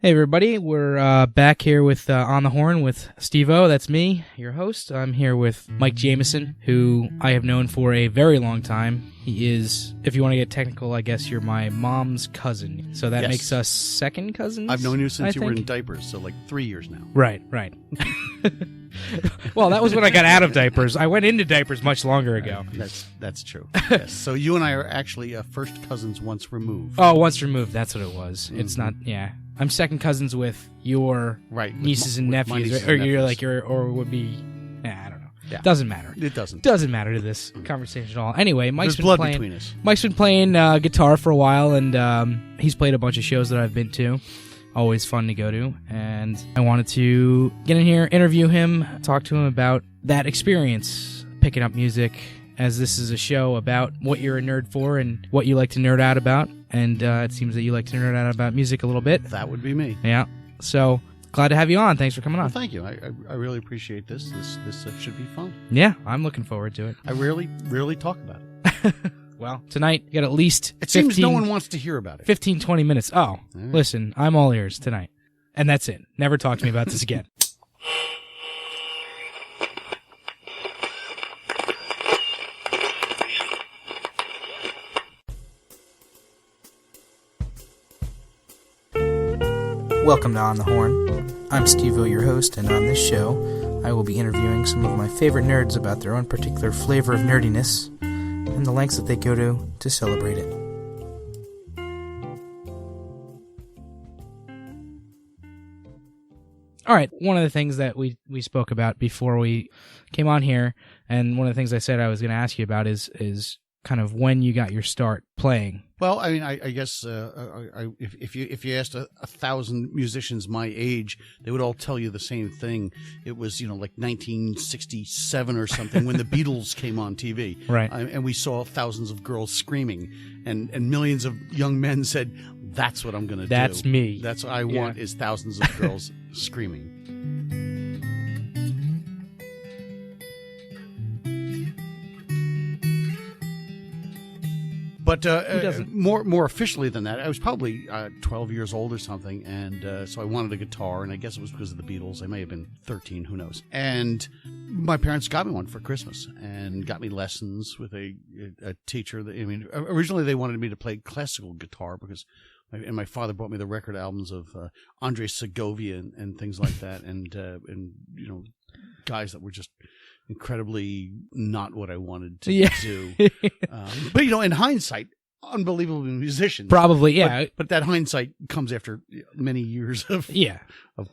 Hey everybody, we're back here with On the Horn with Steve-O. That's me, your host. I'm here with Mike Jamieson, who I have known for a very long time. He is, if you want to get technical, I guess you're my mom's cousin. So that makes us second cousins. I've known you since you were in diapers, so like 3 years now. Right. Well, that was when I got out of diapers. I went into diapers much longer ago. That's true. Yes. So you and I are actually first cousins once removed. Oh, once removed. That's what it was. Mm-hmm. It's not. Yeah, I'm second cousins with your nieces and nephews, nieces or and you're nephews. like or would be. I don't know. Yeah. Doesn't matter. It doesn't. Doesn't matter to this conversation at all. Anyway, There's blood between us. Mike's been playing guitar for a while, and he's played a bunch of shows that I've been to. Always fun to go to, and I wanted to get in here, interview him, talk to him about that experience, picking up music, as this is a show about what you're a nerd for and what you like to nerd out about, and it seems that you like to nerd out about music a little bit. That would be me. Yeah, so glad to have you on. Thanks for coming on. Well, thank you. I really appreciate this. This should be fun. Yeah, I'm looking forward to it. I rarely talk about it. Well, tonight you got at least it seems no one wants to hear about it. 15, 20 minutes. Oh, listen, I'm all ears tonight. And that's it. Never talk to me about this again. Welcome to On the Horn. I'm Steve-O, your host, and on this show, I will be interviewing some of my favorite nerds about their own particular flavor of nerdiness and the lengths that they go to celebrate it. All right, one of the things that we spoke about before we came on here, and one of the things I said I was going to ask you about is kind of when you got your start playing. Well, I mean, I guess if you asked 1,000 musicians my age, they would all tell you the same thing. It was like 1967 or something when the Beatles came on TV, right? And we saw thousands of girls screaming, and millions of young men said, "That's what I'm going to do. That's me. That's what I want is thousands of girls screaming." But more officially than that, I was probably 12 years old or something, and so I wanted a guitar, and I guess it was because of the Beatles. I may have been 13, who knows. And my parents got me one for Christmas and got me lessons with a teacher. Originally they wanted me to play classical guitar because my father bought me the record albums of Andres Segovia and things like that, and guys that were just incredibly not what I wanted to do. But in hindsight, unbelievable musicians. Probably, yeah. But that hindsight comes after many years of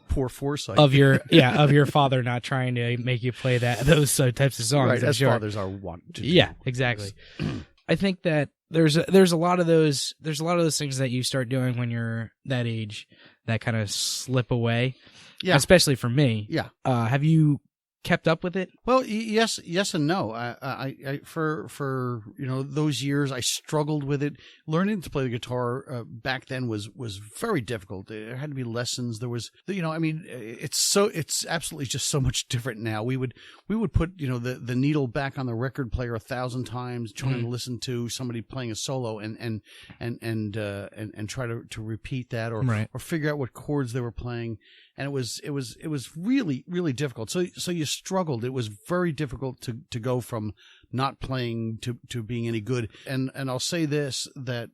poor foresight of your father not trying to make you play those types of songs. Right, as sure. fathers are wont to do. Yeah, exactly. I think that there's a lot of those things that you start doing when you're that age that kind of slip away. Yeah, especially for me. Yeah. Have you kept up with it? Well, yes and no. I for those years I struggled with it. Learning to play the guitar back then was very difficult. There had to be lessons. There was it's absolutely just so much different now. We would put the needle back on the record player 1,000 times trying to listen to somebody playing a solo and try to repeat that or figure out what chords they were playing. And it was really, really difficult. So you struggled. It was very difficult to go from not playing to being any good. And I'll say this, that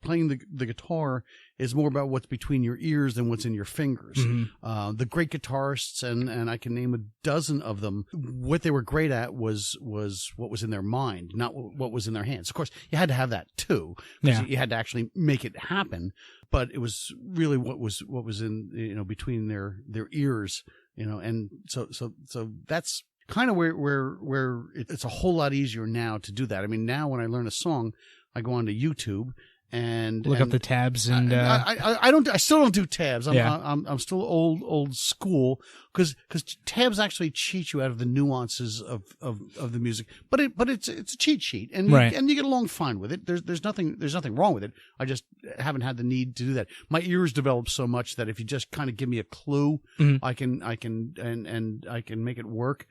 playing the guitar is more about what's between your ears than what's in your fingers. Mm-hmm. The great guitarists, and I can name a dozen of them, what they were great at was what was in their mind, not what was in their hands. Of course, you had to have that too, because you had to actually make it happen. But it was really what was in between their ears, and so that's kind of where it's a whole lot easier now to do that. I mean, now when I learn a song, I go onto YouTube and look up the tabs, and I still don't do tabs. I'm still old school because tabs actually cheat you out of the nuances of the music. But it's a cheat sheet, and you get along fine with it. There's nothing wrong with it. I just haven't had the need to do that. My ears developed so much that if you just kind of give me a clue, I can make it work.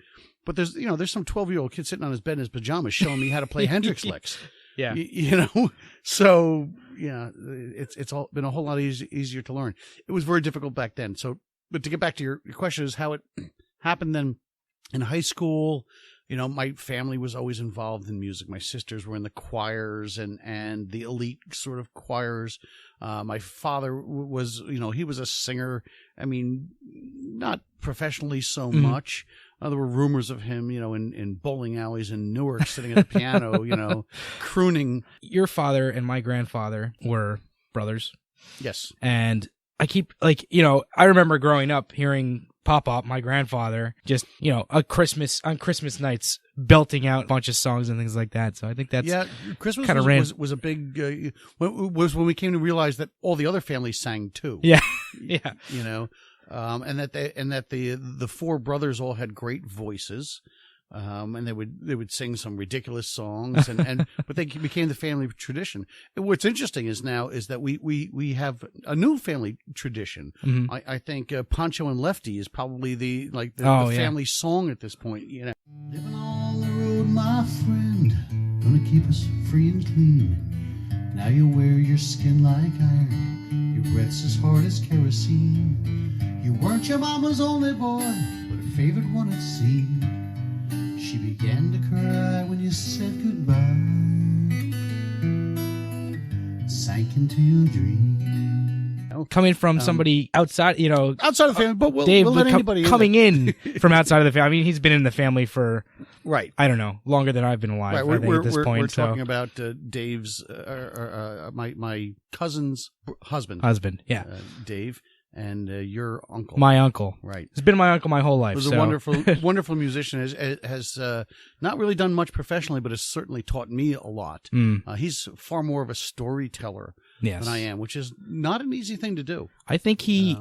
But there's some 12-year-old kid sitting on his bed in his pajamas showing me how to play Hendrix licks. Yeah. You know, so yeah, it's all been a whole lot easier to learn. It was very difficult back then. So, but to get back to your question is how it happened then in high school. You know, my family was always involved in music. My sisters were in the choirs and the elite sort of choirs. My father was, you know, he was a singer. I mean, not professionally so much. There were rumors of him, you know, in bowling alleys in Newark sitting at the piano, you know, crooning. Your father and my grandfather were brothers. Yes. And I keep, like, you know, I remember growing up hearing Pop, my grandfather, just, you know, on Christmas nights, belting out a bunch of songs and things like that. So I think that's Christmas kind of was a big was when we came to realize that all the other families sang too. Yeah, yeah. You know, and that the four brothers all had great voices. And they would sing some ridiculous songs, but they became the family tradition. And what's interesting is that we have a new family tradition. Mm-hmm. I think Pancho and Lefty is probably the family song at this point. You know, living on the road, my friend, gonna keep us free and clean. Now you wear your skin like iron, your breath's as hard as kerosene. You weren't your mama's only boy, but her favorite one it seemed. She began to cry when you said goodbye, sank into your dream. Coming from somebody outside, you know, outside of the family, but Dave we'll let anybody coming in from outside of the family. I mean, he's been in the family for I don't know, longer than I've been alive. Right, I think at this point, we're talking about Dave's, my cousin's husband. Yeah, Dave. And your uncle. My uncle. Right. He's been my uncle my whole life. He was a wonderful musician. Has not really done much professionally, but has certainly taught me a lot. He's far more of a storyteller than I am, which is not an easy thing to do. I think he,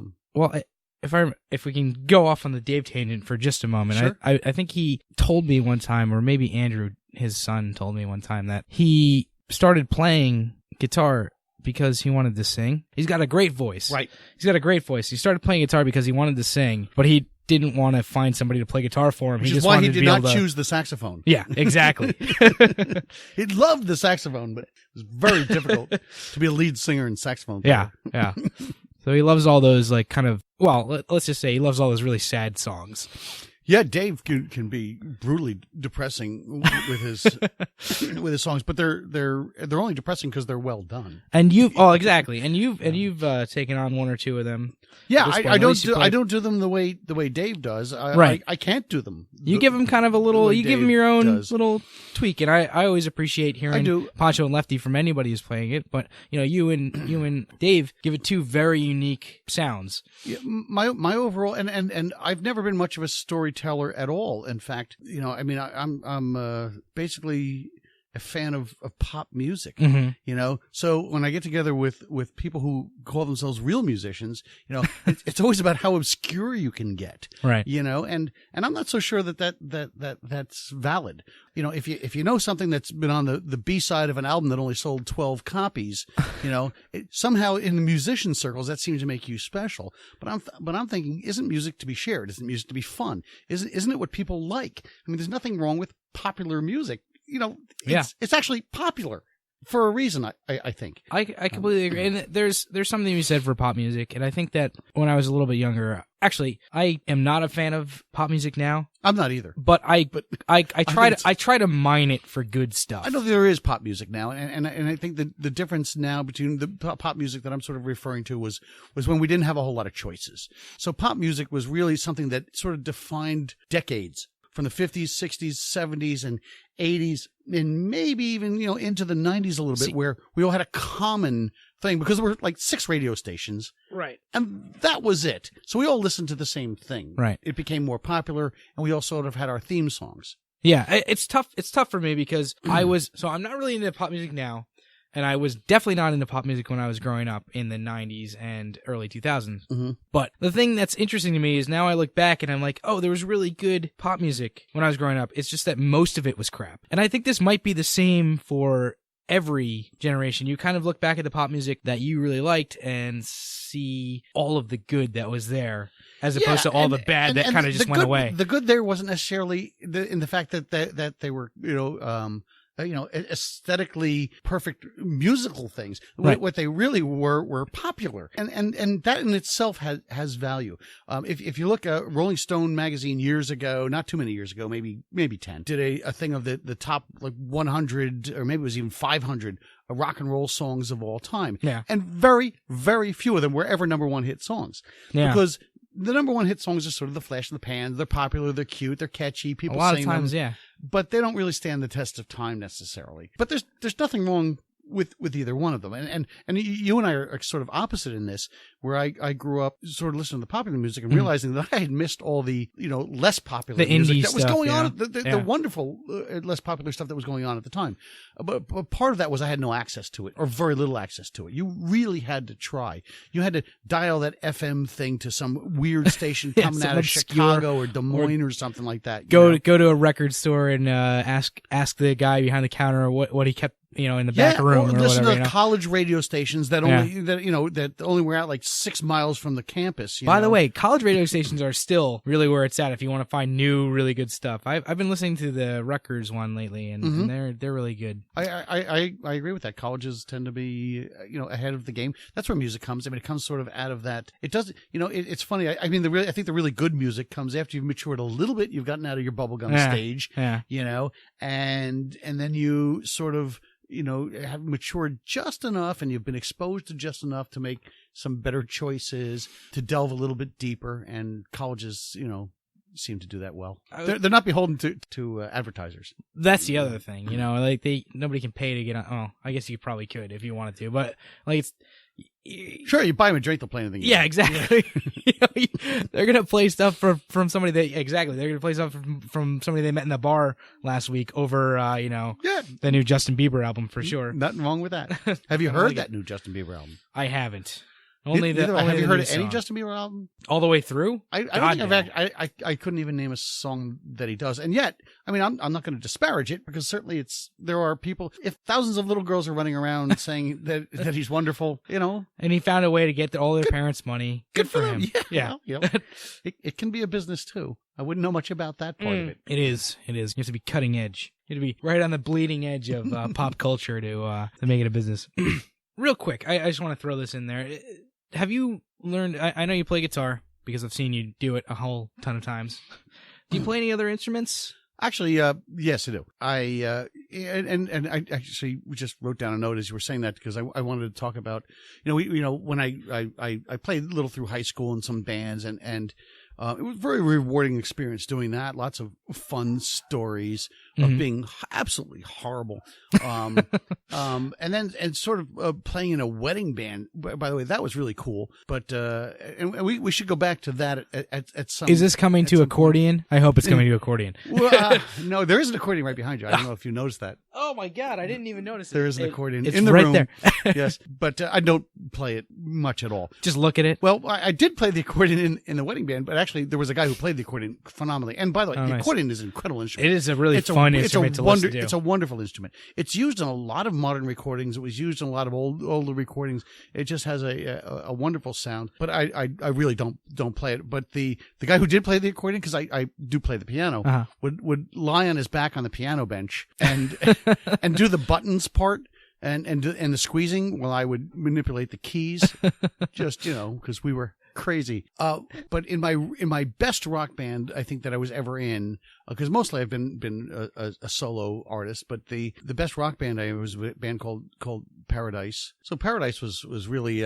if we can go off on the Dave tangent for just a moment, sure. I think he told me one time, or maybe Andrew, his son, told me one time that he started playing guitar because he wanted to sing. He's got a great voice. Right. He's got a great voice. He started playing guitar because he wanted to sing, but he didn't want to find somebody to play guitar for him. Which is why he did not choose the saxophone. Yeah, exactly. He loved the saxophone, but it was very difficult to be a lead singer and saxophone player. Yeah. So he loves all those, like, kind of, well, let's just say he loves all those really sad songs. Yeah, Dave can be brutally depressing with his songs, but they're only depressing because they're well done. And you've taken on one or two of them. Yeah, I don't do them the way Dave does. I can't do them. You give him kind of a little. You give him your own little tweak, and I always appreciate hearing Pancho and Lefty from anybody who's playing it. But you know, you and Dave give it two very unique sounds. Yeah, my overall and I've never been much of a storyteller at all. In fact, you know, I mean, I'm basically a fan of pop music, you know. So when I get together with people who call themselves real musicians, you know, it's always about how obscure you can get, right? You know, and I'm not so sure that's valid. You know, if you know something that's been on the B side of an album that only sold 12 copies, you know, somehow in the musician circles that seems to make you special. But I'm thinking, isn't music to be shared? Isn't music to be fun? Isn't it what people like? I mean, there's nothing wrong with popular music. You know, it's actually popular for a reason, I think. I completely agree. And there's something to be said for pop music. And I think that when I was a little bit younger, actually, I am not a fan of pop music now. I'm not either. But I try to mine it for good stuff. I know there is pop music now, and I think the difference now between the pop music that I'm sort of referring to was when we didn't have a whole lot of choices. So pop music was really something that sort of defined decades. From the 50s, 60s, 70s, and 80s, and maybe even, you know, into the 90s a little bit, where we all had a common thing because there were like 6 radio stations. Right. And that was it. So we all listened to the same thing. Right. It became more popular, and we all sort of had our theme songs. Yeah, it's tough. It's tough for me because I'm not really into pop music now. And I was definitely not into pop music when I was growing up in the 90s and early 2000s. Mm-hmm. But the thing that's interesting to me is now I look back and I'm like, oh, there was really good pop music when I was growing up. It's just that most of it was crap. And I think this might be the same for every generation. You kind of look back at the pop music that you really liked and see all of the good that was there, as opposed to all the bad that kind of just went away. The good there wasn't necessarily in the fact that they were, you know, aesthetically perfect musical things. Right. What they really were popular, and that in itself has value. If you look at Rolling Stone magazine years ago, not too many years ago, maybe 10, did a thing of the top like 100 or maybe it was even 500 rock and roll songs of all time. Yeah. And very, very few of them were ever number one hit songs. Yeah. Because the number one hit songs are sort of the flash in the pan. They're popular, they're cute, they're catchy. People a lot sing of times, them, yeah. but they don't really stand the test of time necessarily. But there's nothing wrong with either one of them. And you and I are sort of opposite in this, where I grew up sort of listening to the popular music and realizing that I had missed all the, less popular music indie that was stuff, going yeah. on, the wonderful, less popular stuff that was going on at the time. But part of that was I had no access to it, or very little access to it. You really had to try. You had to dial that FM thing to some weird station Yeah, coming some out of obscure- Chicago or Des Moines or something like that. Go to a record store and ask the guy behind the counter what he kept in the back room or listen whatever. to college radio stations that only that only were out like 6 miles from the campus. By the way, college radio stations are still really where it's at if you want to find new, really good stuff. I've been listening to the Rutgers one lately, and they're really good. I agree with that. Colleges tend to be ahead of the game. That's where music comes. I mean, it comes sort of out of that. It does. It's funny. I think the really good music comes after you've matured a little bit. You've gotten out of your bubblegum stage. Yeah. And then you sort of have matured just enough, and you've been exposed to just enough to make some better choices, to delve a little bit deeper. And colleges, seem to do that well. They're not beholden to advertisers. That's the other thing, like nobody can pay to get on. Oh, I guess you probably could if you wanted to, but like it's. Sure, you buy them a drink, they'll play anything. Yeah, exactly. They're gonna play stuff from somebody They're gonna play stuff from somebody they met in the bar last week over, the new Justin Bieber album for sure. Nothing wrong with that. Have you heard that new Justin Bieber album? I haven't. Have you heard of any Justin Bieber album all the way through? I don't think I couldn't even name a song that he does, and yet, I mean, I'm not going to disparage it, because certainly there are people. If thousands of little girls are running around saying that he's wonderful, and he found a way to get all their parents' money. Good for him. Yeah. Well, it can be a business too. I wouldn't know much about that part of it. It is. You have to be cutting edge. You have to be right on the bleeding edge of pop culture to make it a business. Real quick, I just want to throw this in there. Have you learned? I know you play guitar because I've seen you do it a whole ton of times. Do you play any other instruments? Actually, yes, I do. And I actually just wrote down a note as you were saying that, because I wanted to talk about, when I played a little through high school in some bands, and it was a very rewarding experience doing that. Lots of fun stories of being absolutely horrible. And then sort of playing in a wedding band. By the way, that was really cool. But and we should go back to that at some. Is this coming to accordion? I hope it's coming to accordion. Well, no, there is an accordion right behind you. I don't know if you noticed that. Oh my God, I didn't even notice it. There is an accordion it's in the right room. There. Yes, but I don't play it much at all. Just look at it. Well, I did play the accordion in the wedding band, but actually there was a guy who played the accordion phenomenally. And by the way, the accordion is an incredible instrument. It is a really fun instrument to listen to. It's a wonderful instrument. It's used in a lot of modern recordings. It was used in a lot of older recordings. It just has a wonderful sound. But I really don't play it. But the guy who did play the accordion, because I do play the piano, would lie on his back on the piano bench and and do the buttons part. And the squeezing while I would manipulate the keys, just because we were crazy. But in my best rock band, I think that I was ever in, because mostly I've been a solo artist. But the best rock band I was a band called Paradise. So Paradise was really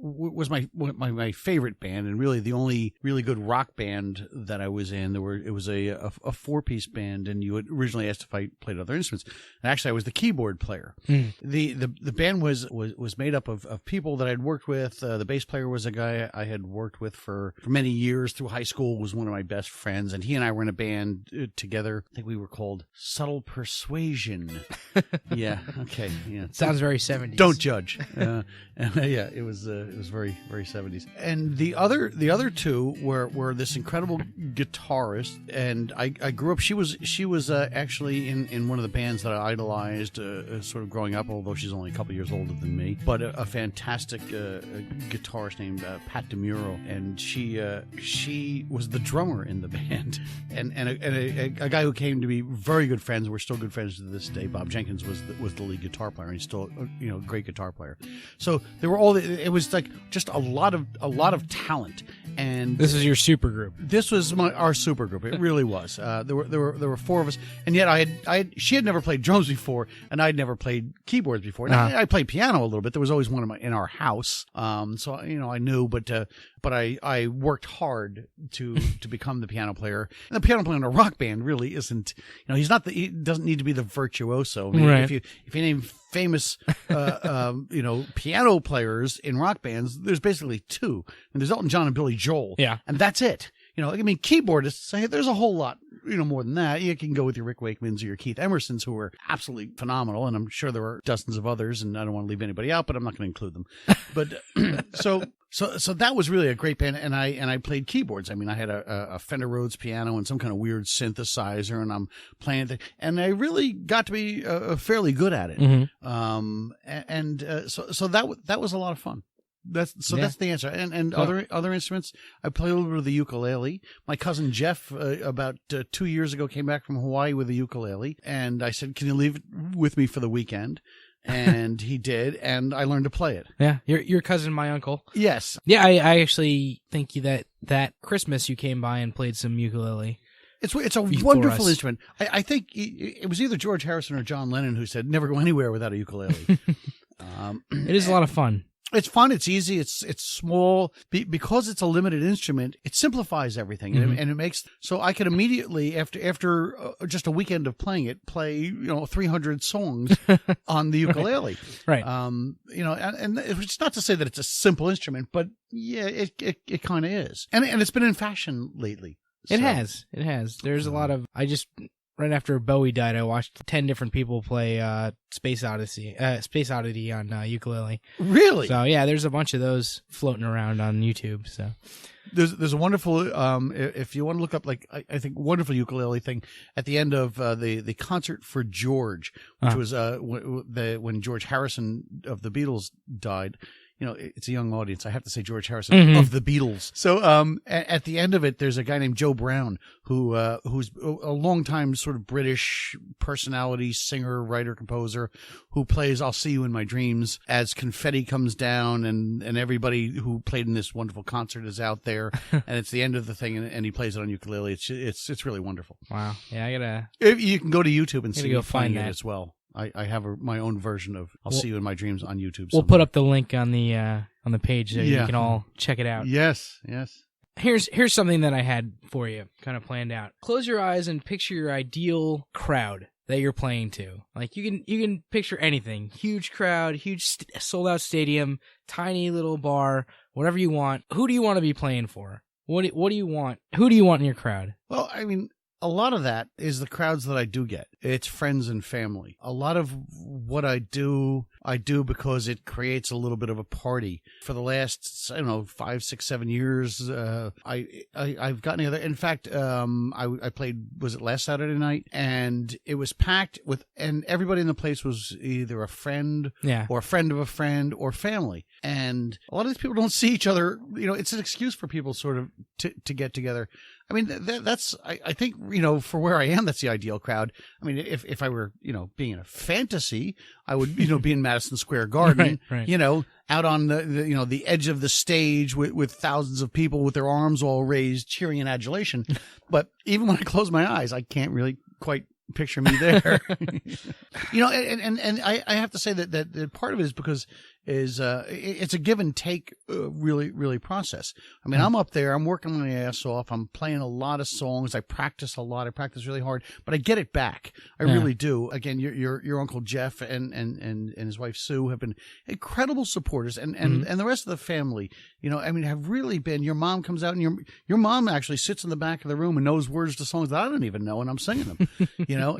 was my favorite band, and really the only really good rock band that I was in. It was a 4-piece band, and you had originally asked if I played other instruments. And actually, I was the keyboard player. The band was made up of people that I'd worked with. The bass player was a guy I had worked with for many years through high school. Was one of my best friends, and he and I were in a band together. I think we were called Subtle Persuasion. Yeah. Okay. Yeah. Sounds very 70s. Don't judge. Yeah. It was. It was very, very 70s. And the other two were this incredible guitarist, and I grew up. She was actually in one of the bands that I idolized, sort of growing up. Although she's only a couple years older than me, but a fantastic guitarist named Pat DeMuro, and she was the drummer in the band, and a guy who came to be very good friends. We're still good friends to this day. Bob Jenkins was the lead guitar player, and he's still a great guitar player. So there were it was like just a lot of talent. And this is your super group. This was our super group. It really was. There were four of us, and yet she had never played drums before, and I'd never played keyboards before. And I played piano a little bit. There was always one in our house, so I knew, but I worked hard to become the piano player. And the piano player in a rock band really isn't. He doesn't need to be the virtuoso. I mean, right. If you name famous piano players in rock bands, there's basically two, and there's Elton John and Billy Joel. Yeah, and that's it. Keyboardists, there's a whole lot, more than that. You can go with your Rick Wakemans or your Keith Emersons, who were absolutely phenomenal, and I'm sure there were dozens of others, and I don't want to leave anybody out, but I'm not going to include them. But so that was really a great band, and I played keyboards. I mean, I had a Fender Rhodes piano and some kind of weird synthesizer, and I'm playing it, and I really got to be fairly good at it. Mm-hmm. So that was a lot of fun. That's the answer. And other instruments, I play a little bit of the ukulele. My cousin Jeff, about 2 years ago, came back from Hawaii with a ukulele, and I said, "Can you leave it with me for the weekend?" And he did, and I learned to play it. Yeah, your cousin, my uncle. Yes. Yeah, I actually think that Christmas you came by and played some ukulele. It's a wonderful instrument. I think it was either George Harrison or John Lennon who said, "Never go anywhere without a ukulele." It is a lot of fun. It's fun. It's easy. It's small. Because it's a limited instrument, it simplifies everything, and it makes so I could immediately after just a weekend of playing it, play 300 songs on the ukulele. Right. And it's not to say that it's a simple instrument, but yeah, it kind of is, and it's been in fashion lately. It has. There's a lot of. Right after Bowie died, I watched 10 different people play Space Odyssey on ukulele. Really? So yeah, there's a bunch of those floating around on YouTube. So there's a wonderful if you want to look up I think wonderful ukulele thing at the end of the concert for George, which was when George Harrison of the Beatles died. It's a young audience. I have to say George Harrison of the Beatles. So at the end of it, there's a guy named Joe Brown who's a longtime sort of British personality, singer, writer, composer, who plays "I'll See You in My Dreams" as confetti comes down, and everybody who played in this wonderful concert is out there, and it's the end of the thing, and he plays it on ukulele. It's really wonderful. Wow. Yeah, You can go to YouTube and see me playing it as well. I have my own version of "I'll See You in My Dreams" on YouTube. We'll put up the link on the page so you can all check it out. Yes. Here's something that I had for you, kind of planned out. Close your eyes and picture your ideal crowd that you're playing to. Like you can picture anything: huge crowd, huge sold out stadium, tiny little bar, whatever you want. Who do you want to be playing for? What do you want? Who do you want in your crowd? Well, I mean, a lot of that is the crowds that I do get. It's friends and family. A lot of what I do because it creates a little bit of a party. For the last, 5, 6, 7 years, I've gotten together. In fact, I played, was it last Saturday night? And it was packed and everybody in the place was either a friend or a friend of a friend or family. And a lot of these people don't see each other. It's an excuse for people sort of to get together. I mean, that's, I think, for where I am, that's the ideal crowd. I mean, if I were, being in a fantasy, I would, be in Madison Square Garden, right. Out on the edge of the stage with thousands of people with their arms all raised, cheering in adulation. But even when I close my eyes, I can't really quite picture me there. And I have to say that part of it is because it's a give and take really, really process. I mean, I'm up there, I'm working my ass off, I'm playing a lot of songs, I practice a lot, I practice really hard, but I get it back. I really do. Again, your Uncle Jeff and his wife Sue have been incredible supporters, and the rest of the family, have really been. Your mom comes out, and your mom actually sits in the back of the room and knows words to songs that I don't even know, and I'm singing them.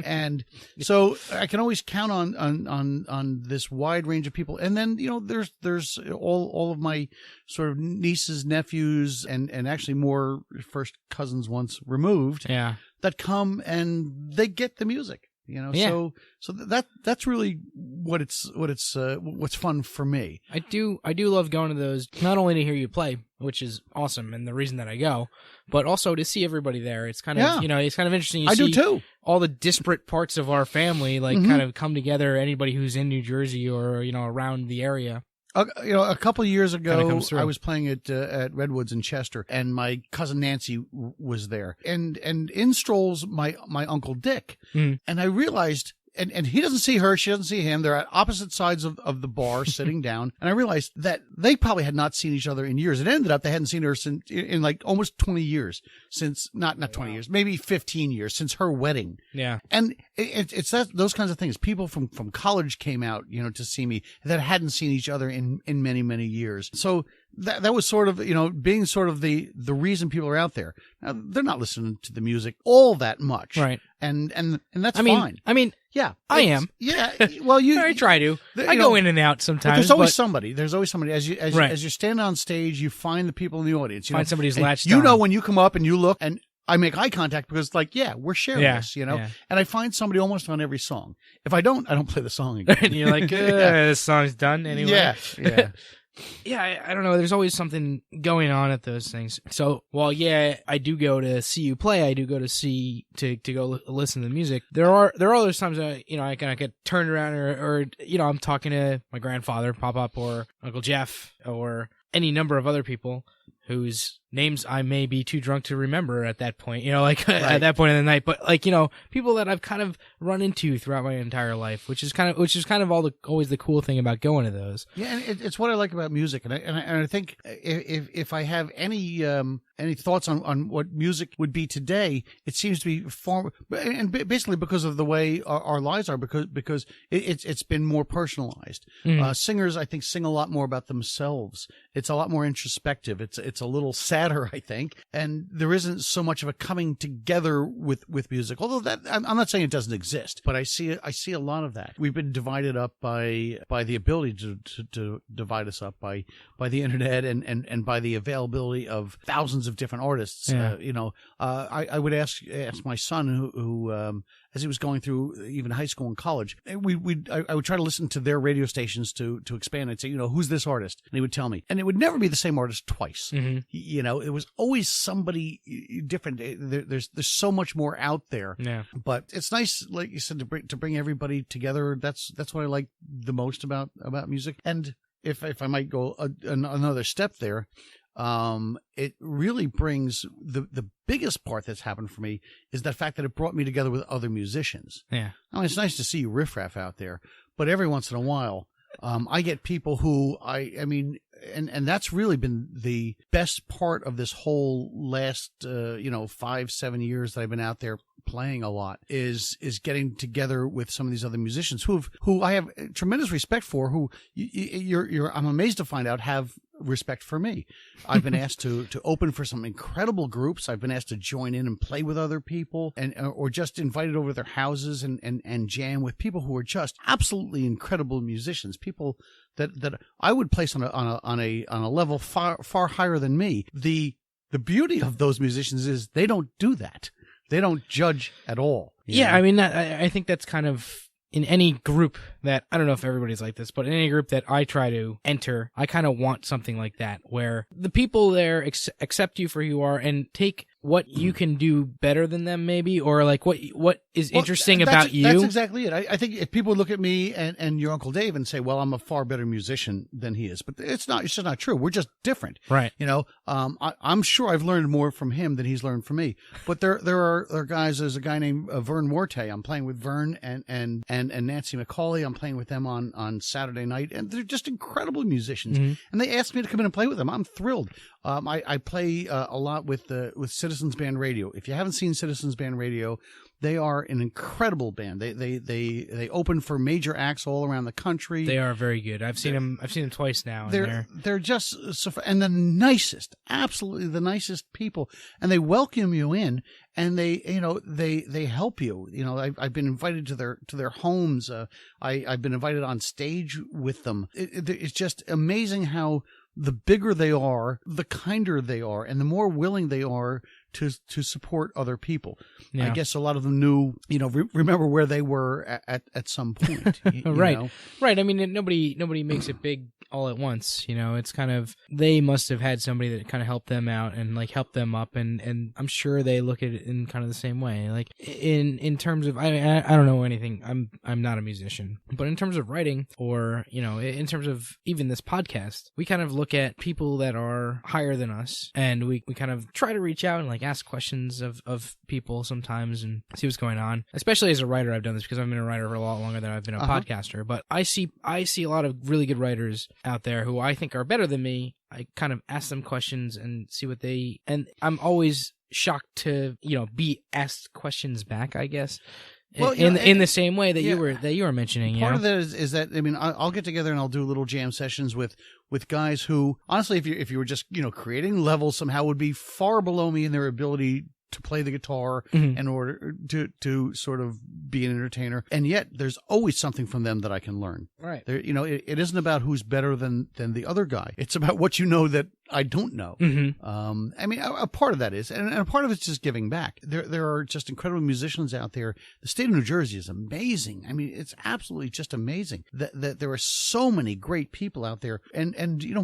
And so I can always count on this wide range of people. And then, there's all of my sort of nieces, nephews, and actually more first cousins once removed. Yeah. That come and they get the music. Yeah. So that's really what's fun for me. I do love going to those, not only to hear you play, which is awesome and the reason that I go, but also to see everybody there. It's kind of it's kind of interesting. I do too. All the disparate parts of our family kind of come together. Anybody who's in New Jersey or around the area. A couple of years ago, I was playing at Redwoods in Chester, and my cousin Nancy was there, and in strolls my uncle Dick, and I realized. And he doesn't see her, she doesn't see him. They're at opposite sides of the bar, sitting down. And I realized that they probably had not seen each other in years. It ended up they hadn't seen her in like almost 20 years since, not 20 years, maybe 15 years since her wedding. Yeah. And it's those kinds of things. People from college came out, to see me that hadn't seen each other in many, many years. So that was sort of, being sort of the reason people are out there. Now, they're not listening to the music all that much. Right. And that's fine. I mean, yeah, I am. Yeah, well, I try to. I go in and out sometimes. There's always somebody. There's always somebody. As you stand on stage, you find the people in the audience. Find somebody who's latched on. When you come up and you look, and I make eye contact because, we're sharing this, And I find somebody almost on every song. If I don't play the song again. And you're like, this song's done anyway. Yeah. Yeah, I don't know. There's always something going on at those things. So, while I do go to see you play, I do go to go listen to the music. There are other times that I kind of get turned around or I'm talking to my grandfather pop up or Uncle Jeff or any number of other people whose names I may be too drunk to remember at that point, right. At that point in the night. But people that I've kind of run into throughout my entire life, which is kind of always the cool thing about going to those. Yeah, and it's what I like about music, and I think if I have any thoughts on what music would be today, it seems to be far, and basically because of the way our lives are, because it's been more personalized. Mm-hmm. Singers, I think, sing a lot more about themselves. It's a lot more introspective. It's a little sadder, I think, and there isn't so much of a coming together with music. Although that I'm not saying it doesn't exist, but I see a lot of that. We've been divided up by the ability to divide us up by the internet and by the availability of thousands of different artists. Yeah. I would ask my son who as he was going through even high school and college, I would try to listen to their radio stations to expand. I'd say, who's this artist? And he would tell me. And it would never be the same artist twice. Mm-hmm. It was always somebody different. There's so much more out there. Yeah. But it's nice, like you said, to bring everybody together. That's what I like the most about music. And if I might go another step there, it really brings the biggest part that's happened for me is the fact that it brought me together with other musicians. Yeah. I mean, it's nice to see riffraff out there, but every once in a while, I get people who and that's really been the best part of this whole last 5-7 years that I've been out there playing a lot is getting together with some of these other musicians who I have tremendous respect for, who I'm amazed to find out have respect for me. I've been asked to open for some incredible groups. I've been asked to join in and play with other people or just invited over to their houses and jam with people who are just absolutely incredible musicians, people that I would place on a level far higher than me. The beauty of those musicians is they don't do that. They don't judge at all. Yeah, I mean, I think that's kind of in any group that, I don't know if everybody's like this, but in any group that I try to enter, I kind of want something like that, where the people there accept you for who you are and take what you can do better than them, maybe, or like what is interesting about you. That's exactly it. I think if people look at me and your Uncle Dave and say, well, I'm a far better musician than he is, but it's just not true. We're just different. Right. I'm sure I've learned more from him than he's learned from me. But there are guys, there's a guy named Vern Warte. I'm playing with Vern and Nancy McCauley. I'm playing with them on Saturday night, and they're just incredible musicians. Mm-hmm. And they asked me to come in and play with them. I'm thrilled. I play a lot with Citizens Band Radio. If you haven't seen Citizens Band Radio, They are an incredible band. They open for major acts all around the country. They are very good. I've seen them twice now. And they're just so, and the nicest, absolutely the nicest people, and they welcome you in, and they help you. I've been invited to their homes. I've been invited on stage with them. It's just amazing how the bigger they are, the kinder they are, and the more willing they are to support other people. Yeah. I guess a lot of them knew, remember where they were at some point. Right. Right. I mean, nobody makes it big all at once. It's kind of, they must have had somebody that kind of helped them out and like helped them up. And I'm sure they look at it in kind of the same way. Like in terms of, I don't know anything. I'm not a musician, but in terms of writing or, in terms of even this podcast, we kind of look at people that are higher than us, and we kind of try to reach out and like ask questions of people sometimes and see what's going on. Especially as a writer, I've done this because I've been a writer for a lot longer than I've been a podcaster. But I see a lot of really good writers out there who I think are better than me. I kind of ask them questions and see what and I'm always shocked to be asked questions back, I guess. Well, in the same way that you were mentioning. Part of that is that, I mean, I'll get together and I'll do little jam sessions with guys who, honestly, if you were just creating levels, somehow would be far below me in their ability to play the guitar in order to sort of be an entertainer, and yet there's always something from them that I can learn. Right. There, it isn't about who's better than the other guy. It's about what that I don't know. I mean, a part of that is, and a part of it's just giving back. There are just incredible musicians out there. The state of New Jersey is amazing. I mean, it's absolutely just amazing that there are so many great people out there, and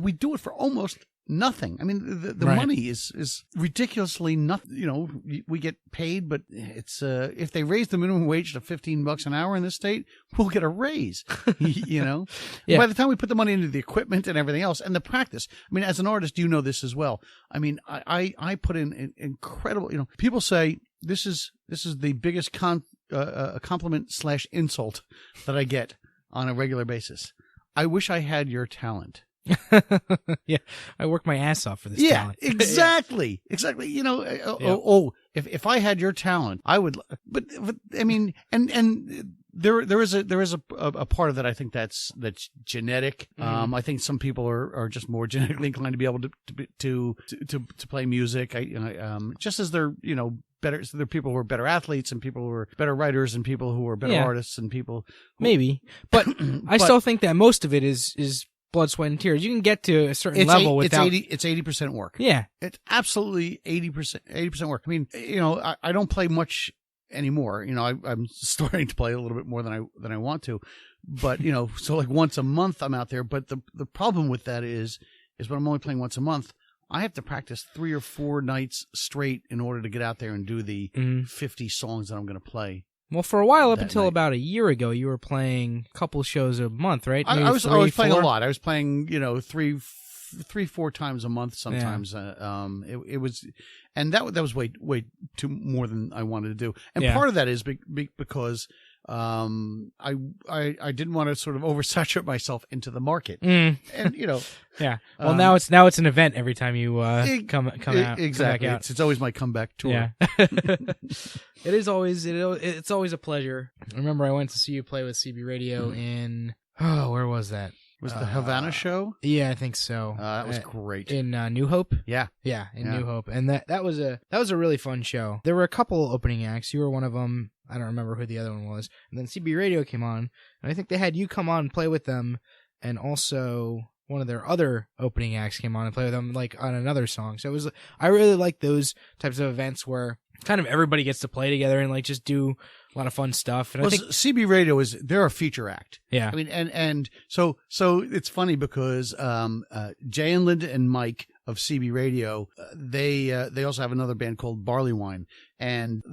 we do it for almost nothing. I mean, the right. money is ridiculously nothing. We get paid, but it's if they raise the minimum wage to $15 an hour in this state, we'll get a raise. Yeah. By the time we put the money into the equipment and everything else and the practice, I mean, as an artist, you know this as well. I mean, I put in incredible. People say this is the biggest compliment / insult that I get on a regular basis. I wish I had your talent. Yeah, I work my ass off for this talent. Exactly. Exactly. If I had your talent, I would. But I mean, and there is a part of that. I think that's genetic. I think some people are just more genetically inclined to be able to play music. Just as they're better. So there are people who are better athletes and people who are better writers and people who are better artists and people maybe. But I still think that most of it is blood, sweat, and tears. You can get to a certain level without. It's 80% work. Yeah, it's absolutely 80% work. I mean, I don't play much anymore. I'm starting to play a little bit more than I want to, but so like once a month I'm out there. But the problem with that is when I'm only playing once a month, I have to practice 3 or 4 nights straight in order to get out there and do the 50 songs that I'm going to play. Well, for a while, up until about a year ago, you were playing a couple shows a month, right? I was playing a lot. I was playing, 3-4 times a month sometimes. Yeah. It was, and that was way too more than I wanted to do. And part of that is because I didn't want to sort of oversaturate myself into the market, and yeah. Well, now it's an event every time you come out. Exactly. Come back out. It's always my comeback tour. Yeah. It's always a pleasure. I remember I went to see you play with CB Radio in where was that? Was it the Havana show? Yeah, I think so. That was great. In New Hope? Yeah. Yeah, New Hope. And that was a really fun show. There were a couple opening acts. You were one of them. I don't remember who the other one was. And then CB Radio came on, and I think they had you come on and play with them, and also one of their other opening acts came on and play with them like on another song. So I really like those types of events where kind of everybody gets to play together and like just do a lot of fun stuff. And I think CB Radio they're a feature act. Yeah. I mean, and so it's funny because Jay and Linda and Mike of CB Radio, they also have another band called Barley Wine, and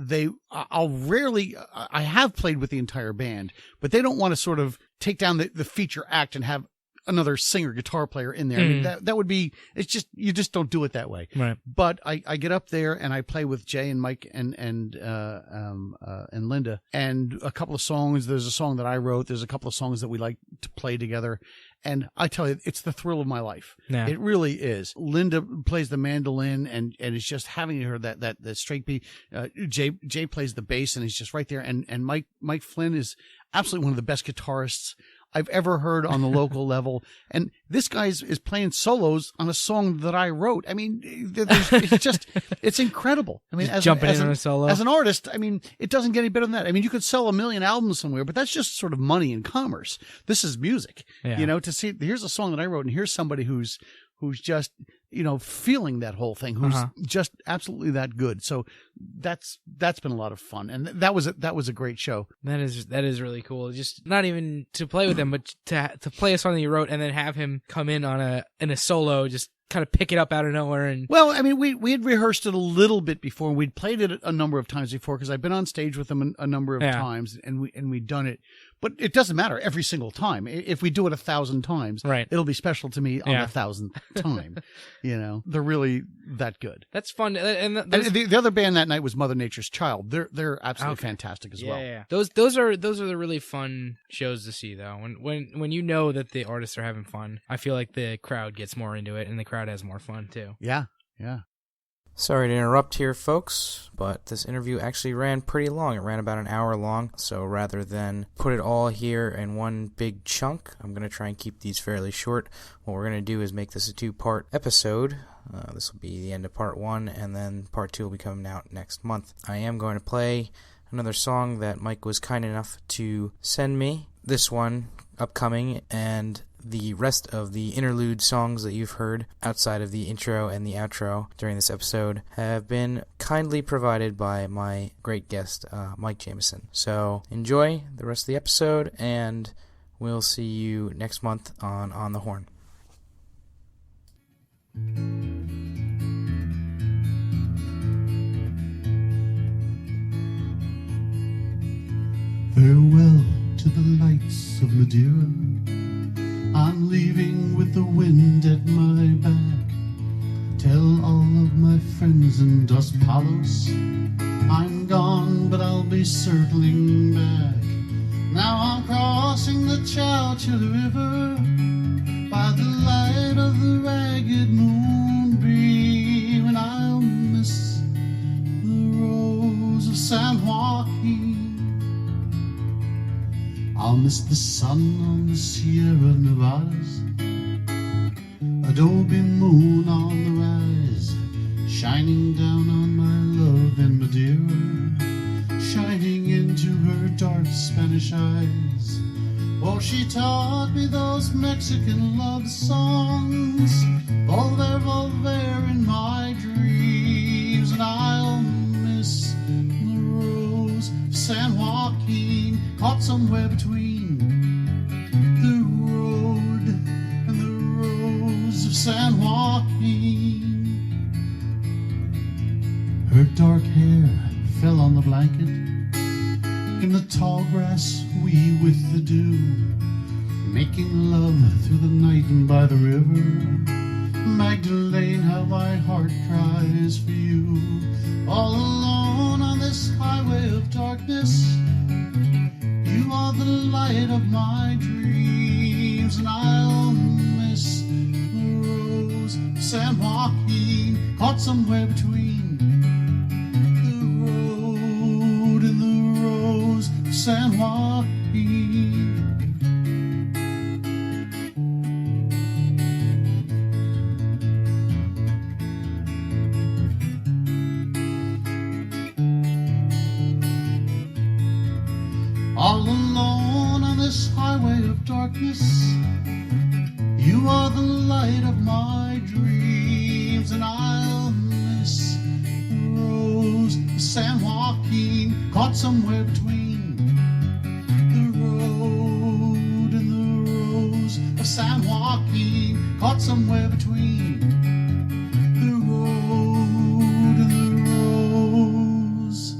I have played with the entire band, but they don't want to sort of take down the feature act and have another singer guitar player in there. I mean, that would be, it's just, you just don't do it that way. Right. But I get up there and I play with Jay and Mike and Linda, and a couple of songs. There's a song that I wrote. There's a couple of songs that we like to play together. And I tell you, it's the thrill of my life. Yeah. It really is. Linda plays the mandolin, and it's just having her that straight beat. Jay plays the bass, and he's just right there. And Mike Flynn is absolutely one of the best guitarists I've ever heard on the local level. And this guy is playing solos on a song that I wrote. I mean, it's incredible. I mean, jumping in on a solo. As an artist, I mean, it doesn't get any better than that. I mean, you could sell 1 million albums somewhere, but that's just sort of money and commerce. This is music, to see, here's a song that I wrote, and here's somebody who's just, feeling that whole thing, who's just absolutely that good. So that's been a lot of fun. And that was a great show. That is really cool. Just not even to play with him, but to play a song that you wrote and then have him come in in a solo, just kind of pick it up out of nowhere. And well, I mean, we had rehearsed it a little bit before, and we'd played it a number of times before, because I've been on stage with him a number of times, and we'd done it. But it doesn't matter every single time. If we do it 1,000 times, right, it'll be special to me on the 1,000th time. They're really that good. That's fun. And the other band that night was Mother Nature's Child. They're absolutely fantastic as well. Yeah. Those are the really fun shows to see, though. When you know that the artists are having fun, I feel like the crowd gets more into it, and the crowd has more fun too. Yeah. Sorry to interrupt here, folks, but this interview actually ran pretty long. It ran about an hour long, so rather than put it all here in one big chunk, I'm going to try and keep these fairly short. What we're going to do is make this a 2-part episode. This will be the end of part 1, and then part 2 will be coming out next month. I am going to play another song that Mike was kind enough to send me. This one, upcoming, and the rest of the interlude songs that you've heard outside of the intro and the outro during this episode have been kindly provided by my great guest, Mike Jamieson. So enjoy the rest of the episode, and we'll see you next month on the Horn. Farewell to the lights of Madeira. I'm leaving with the wind at my back. Tell all of my friends in Dos Palos I'm gone, but I'll be circling back. Now I'm crossing the Chowchilla River by the light of the ragged moonbeam, and I'll miss the rose of San Joaquin. I'll miss the sun on the Sierra Nevadas, adobe moon on the rise, shining down on my love in Madeira, shining into her dark Spanish eyes. Oh, she taught me those Mexican love songs, Volver, Volver in my dreams, and I'll miss the rose of San Joaquin, caught somewhere between the road and the rose of San Joaquin. Her dark hair fell on the blanket, in the tall grass wee with the dew, making love through the night and by the river. Magdalene, how my heart cries for you. All alone on this highway of darkness, you are the light of my dreams, and I'll miss the rose of San Joaquin, caught somewhere between the road and the rose of San Joaquin. All alone on this highway of darkness, you are the light of my dreams, and I'll miss the rose of San Joaquin, caught somewhere between the road and the rose of San Joaquin, caught somewhere between the road and the rose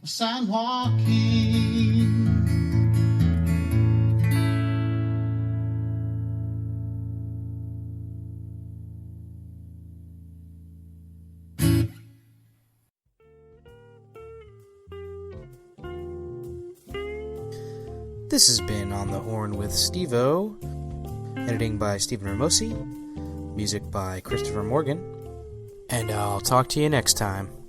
of San Joaquin. This has been On the Horn with Steve-O. Editing by Stephen Ramosi. Music by Christopher Morgan. And I'll talk to you next time.